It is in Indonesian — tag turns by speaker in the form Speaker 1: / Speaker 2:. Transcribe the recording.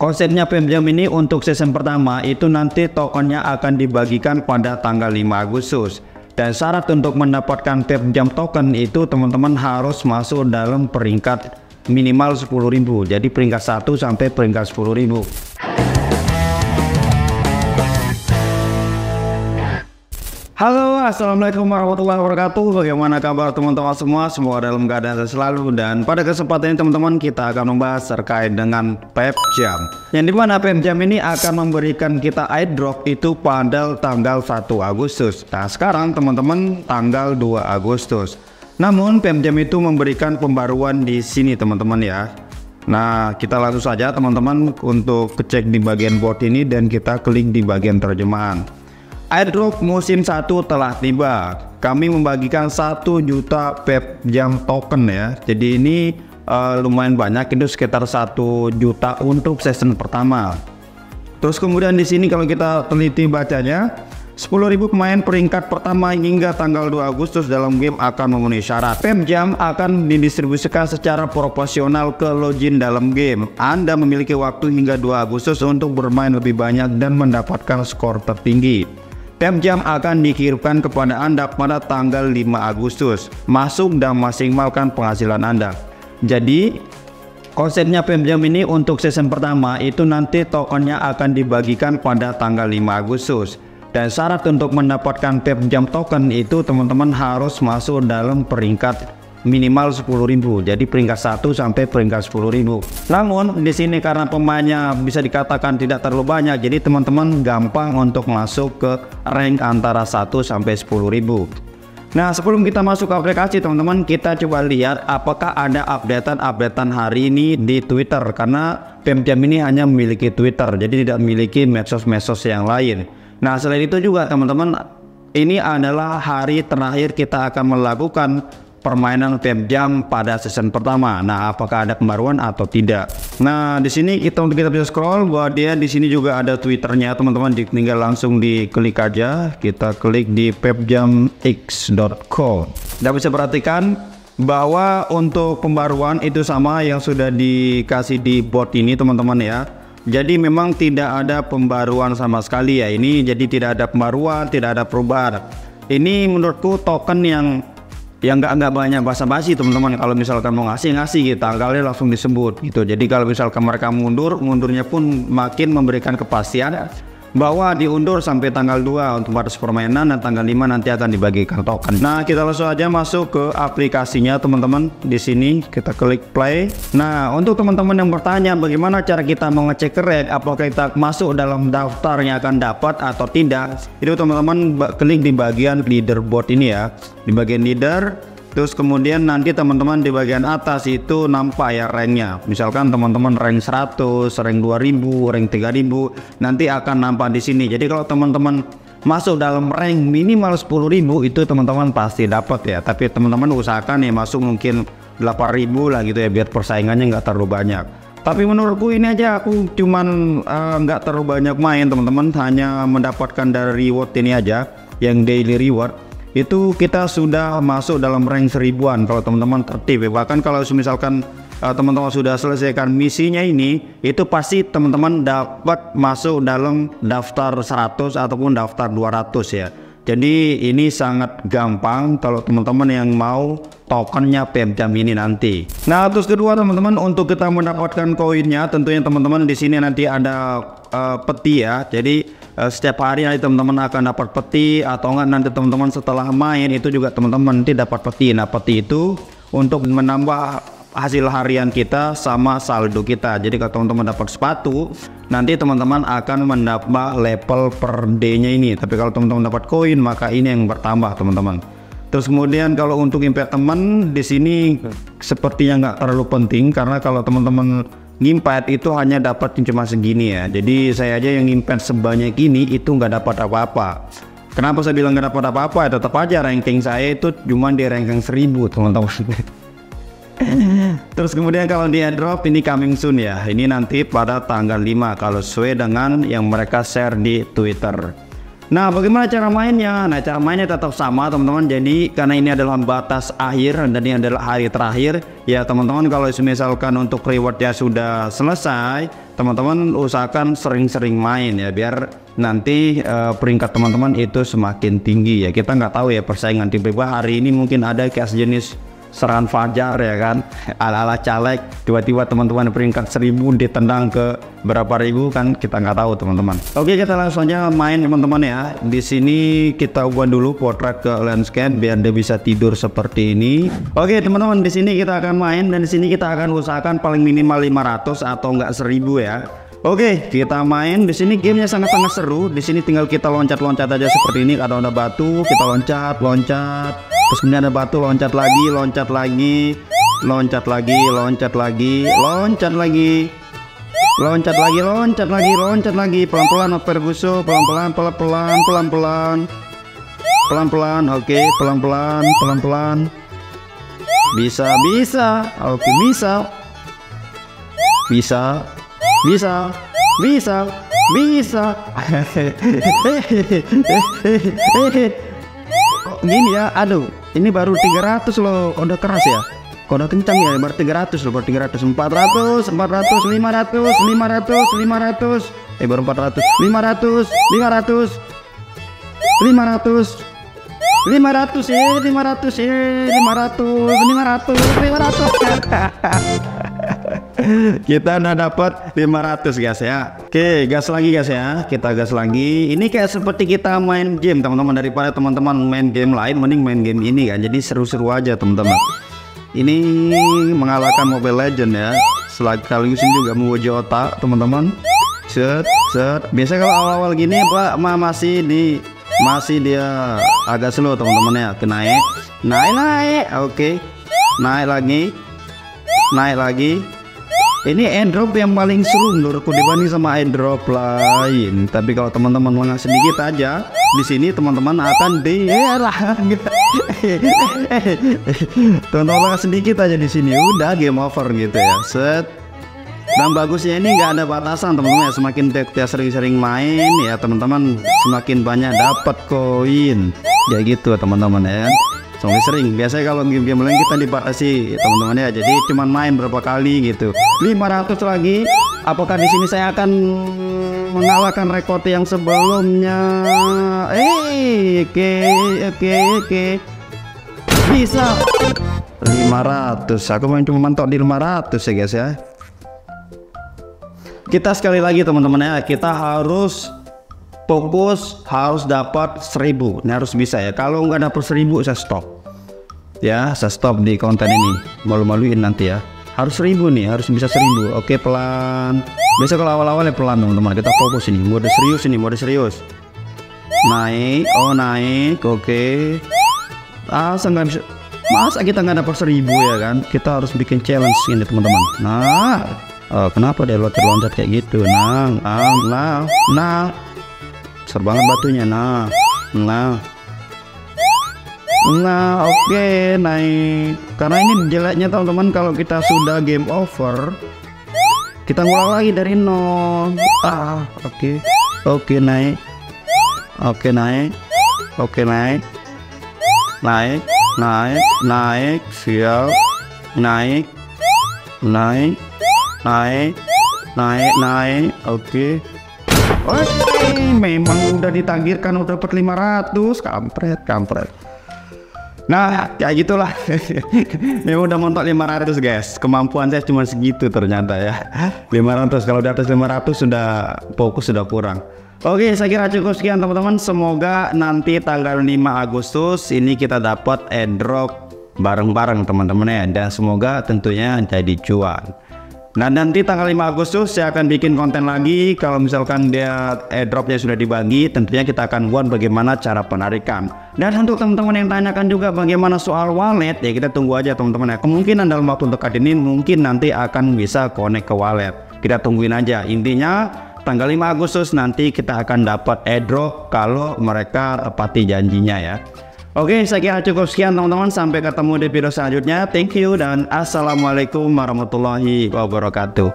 Speaker 1: Konsepnya Pem Jam ini untuk season pertama itu nanti tokennya akan dibagikan pada tanggal 5 Agustus. Dan syarat untuk mendapatkan Pem Jam token itu teman-teman harus masuk dalam peringkat minimal 10.000. Jadi peringkat 1 sampai peringkat 10.000. Halo, assalamualaikum warahmatullahi wabarakatuh. Bagaimana kabar teman-teman semua? Semoga dalam keadaan sehat selalu. Dan pada kesempatan ini teman-teman kita akan membahas terkait dengan Pem Jam, yang dimana Pem Jam ini akan memberikan kita airdrop itu pada tanggal 1 Agustus. Nah sekarang teman-teman tanggal 2 Agustus. Namun Pem Jam itu memberikan pembaruan di sini teman-teman ya. Nah kita langsung saja teman-teman untuk cek di bagian bot ini dan kita klik di bagian terjemahan. Airdrop musim 1 telah tiba. Kami membagikan 1 juta Pem Jam token ya. Jadi ini lumayan banyak, itu sekitar 1 juta untuk season pertama. Terus kemudian di sini kalau kita teliti bacanya, 10.000 pemain peringkat pertama hingga tanggal 2 Agustus dalam game akan memenuhi syarat. Pem Jam akan didistribusikan secara proporsional ke login dalam game. Anda memiliki waktu hingga 2 Agustus untuk bermain lebih banyak dan mendapatkan skor tertinggi. Pem Jam akan dikirimkan kepada Anda pada tanggal 5 Agustus. Masuk dan maksimalkan penghasilan Anda. Jadi konsepnya Pem Jam ini untuk season pertama itu nanti tokennya akan dibagikan pada tanggal 5 Agustus. Dan syarat untuk mendapatkan Pem Jam token itu teman-teman harus masuk dalam peringkat minimal 10.000. Jadi peringkat 1 sampai peringkat 10.000. Namun di sini karena pemainnya bisa dikatakan tidak terlalu banyak, jadi teman-teman gampang untuk masuk ke rank antara 1 sampai 10.000. Nah sebelum kita masuk ke aplikasi teman-teman, kita coba lihat apakah ada updatean hari ini di Twitter, karena Pem Jam ini hanya memiliki Twitter, jadi tidak memiliki medsos-medsos yang lain. Nah selain itu juga teman-teman, ini adalah hari terakhir kita akan melakukan permainan Pem Jam pada season pertama. Nah, apakah ada pembaruan atau tidak? Nah, di sini kita bisa scroll bahwa dia di sini juga ada Twitternya, teman-teman. Tinggal langsung diklik aja. Kita klik di pemjamx.co. Kita bisa perhatikan bahwa untuk pembaruan itu sama yang sudah dikasih di bot ini, teman-teman ya. Jadi memang tidak ada pembaruan sama sekali ya. Ini jadi tidak ada pembaruan, tidak ada perubahan. Ini menurutku token yang nggak banyak basa-basi teman-teman. Kalau misalkan mau ngasih gitu, tanggalnya langsung disebut gitu. Jadi kalau misalkan mereka mundurnya pun makin memberikan kepastian bahwa diundur sampai tanggal 2 untuk batas permainan, dan tanggal 5 nanti akan dibagikan token. Nah kita langsung aja masuk ke aplikasinya teman-teman. Di sini kita klik play. Nah untuk teman-teman yang bertanya bagaimana cara kita mengecek rate, apakah kita masuk dalam daftar yang akan dapat atau tidak, itu teman-teman klik di bagian leaderboard ini ya, di bagian leader. Terus kemudian nanti teman-teman di bagian atas itu nampak ya ranknya. Misalkan teman-teman rank 100, rank 2000, rank 3000, nanti akan nampak di sini. Jadi kalau teman-teman masuk dalam rank minimal 10.000 itu teman-teman pasti dapat ya. Tapi teman-teman usahakan ya masuk mungkin 8.000 lah gitu ya, biar persaingannya nggak terlalu banyak. Tapi menurutku ini aja aku cuman nggak terlalu banyak main teman-teman, hanya mendapatkan dari reward ini aja, yang daily reward. Itu kita sudah masuk dalam rank 1000-an kalau teman-teman tertib ya. Bahkan kalau misalkan teman-teman sudah selesaikan misinya ini, itu pasti teman-teman dapat masuk dalam daftar 100 ataupun daftar 200 ya. Jadi ini sangat gampang kalau teman-teman yang mau tokennya Pem Jam ini nanti. Nah terus kedua teman-teman, untuk kita mendapatkan koinnya tentunya teman-teman di sini nanti ada peti ya. Jadi setiap hari nanti teman-teman akan dapat peti, atau enggak nanti teman-teman setelah main itu juga teman-teman nanti dapat peti. Nah peti itu untuk menambah hasil harian kita sama saldo kita. Jadi kalau teman-teman dapat sepatu, nanti teman-teman akan menambah level per day-nya ini. Tapi kalau teman-teman dapat koin, maka ini yang bertambah teman-teman. Terus kemudian kalau untuk invite teman di sini sepertinya nggak terlalu penting, karena kalau teman-teman ngimpet itu hanya dapat cuma segini ya. Jadi saya aja yang ngimpet sebanyak ini itu nggak dapat apa-apa. Kenapa saya bilang nggak dapat apa-apa? Ya tetap aja ranking saya itu cuma di ranking 1000 teman-teman. Terus kemudian kalau di airdrop ini coming soon ya. Ini nanti pada tanggal 5 kalau sesuai dengan yang mereka share di Twitter. Nah, bagaimana cara mainnya? Nah, cara mainnya tetap sama teman-teman. Jadi karena ini adalah batas akhir dan ini adalah hari terakhir, ya teman-teman, kalau misalkan untuk rewardnya sudah selesai, teman-teman usahakan sering-sering main ya, biar nanti peringkat teman-teman itu semakin tinggi ya. Kita nggak tahu ya persaingan tim berapa hari ini, mungkin ada kayak sejenis serangan fajar ya kan, ala-ala caleg, tiba-tiba teman-teman peringkat 1000 ditendang ke berapa ribu kan, kita nggak tahu teman-teman. Oke, kita langsung aja main teman-teman ya. Di sini kita ubah dulu potret ke landscape biar dia bisa tidur seperti ini. Oke teman-teman, di sini kita akan main dan di sini kita akan usahakan paling minimal 500 atau enggak 1000 ya. Oke, kita main. Di sini gamenya sangat-sangat seru. Di sini tinggal kita loncat-loncat aja seperti ini. Ada batu, kita loncat. Terus kemudian ada batu, loncat lagi, loncat lagi, loncat lagi, loncat lagi, loncat lagi, loncat lagi, loncat lagi, loncat lagi. Pelan-pelan, Ferguson. Pelan-pelan, pelan-pelan, pelan-pelan, pelan-pelan. Oke, pelan-pelan, pelan-pelan. Bisa, bisa. Oke, bisa, bisa. Bisa, bisa, bisa. Kok gini ya? Aduh, ini baru 300 loh. Udah keras ya? Udah kencang ya? Baru 300 loh, baru 300, 400, 400, 500, 500, 500. Baru 400, 500, 500, 500, 500 ya, 500 ya, 500, 500, 500. Kita udah dapat 500 guys ya. Oke, gas lagi guys ya. Kita gas lagi. Ini kayak seperti kita main game teman-teman. Daripada teman-teman main game lain, mending main game ini kan. Jadi seru-seru aja teman-teman. Ini mengalahkan Mobile Legend ya. Sekaligus ini juga menguji otak teman-teman. Set, set. Biasa kalau awal-awal gini Pak masih dia agak slow teman-teman ya. Naik, naik. Oke. Naik lagi. Naik lagi. Ini airdrop yang paling seru menurutku dibanding sama airdrop lain. Tapi kalau teman-teman lengah sedikit aja, di sini teman-teman akan teman-teman lengah sedikit aja di sini, udah game over gitu ya. Set. Dan bagusnya ini nggak ada batasan teman-teman ya. Semakin dia sering-sering main ya teman-teman, semakin banyak dapat koin. Ya gitu teman-teman ya. Semakin sering. Biasanya kalau game-game lain kita dibatasi teman-teman ya. Jadi cuman main berapa kali gitu. 500 lagi. Apakah di sini saya akan mengalahkan rekor yang sebelumnya? Oke. Bisa. 500. Aku cuma mentok di 500 ya guys ya. Kita sekali lagi teman-teman ya. Kita harus fokus, harus dapat 1000. Ini harus bisa ya. Kalau nggak dapat 1000 saya stop ya. Saya stop di konten ini, malu-maluin nanti ya. Harus 1000 nih, harus bisa 1000. Oke, pelan. Biasa kalau awal-awal ya pelan teman-teman. Kita fokus ini, mode serius ini, mode serius. Naik, naik. Oke. Nggak bisa. Masa kita nggak dapat 1000 ya kan? Kita harus bikin challenge ini teman-teman. Nah, kenapa dia loncat-loncat kayak gitu? Nah. Besar banget batunya. Oke, naik. Karena ini jeleknya teman-teman, kalau kita sudah game over, kita ngulang lagi dari nol. Oke, naik. Siap. Naik. Oke. Memang udah ditakdirkan udah dapat 500. Kampret. Nah, kayak gitulah. Memang udah montok 500 guys. Kemampuan saya cuma segitu ternyata ya. 500. Kalau di atas 500 sudah fokus, sudah kurang. Oke, saya kira cukup sekian teman-teman. Semoga nanti tanggal 5 Agustus ini kita dapat airdrop bareng-bareng teman-teman ya. Dan semoga tentunya jadi cuan. Nah, nanti tanggal 5 Agustus saya akan bikin konten lagi. Kalau misalkan dia airdropnya sudah dibagi, tentunya kita akan buat bagaimana cara penarikan. Dan untuk teman-teman yang tanyakan juga bagaimana soal wallet, ya kita tunggu aja teman-teman ya. Kemungkinan dalam waktu dekat ini mungkin nanti akan bisa connect ke wallet. Kita tungguin aja. Intinya tanggal 5 Agustus nanti kita akan dapat airdrop kalau mereka tepati janjinya ya. Oke, saya kira cukup sekian teman-teman. Sampai ketemu di video selanjutnya. Thank you dan assalamualaikum warahmatullahi wabarakatuh.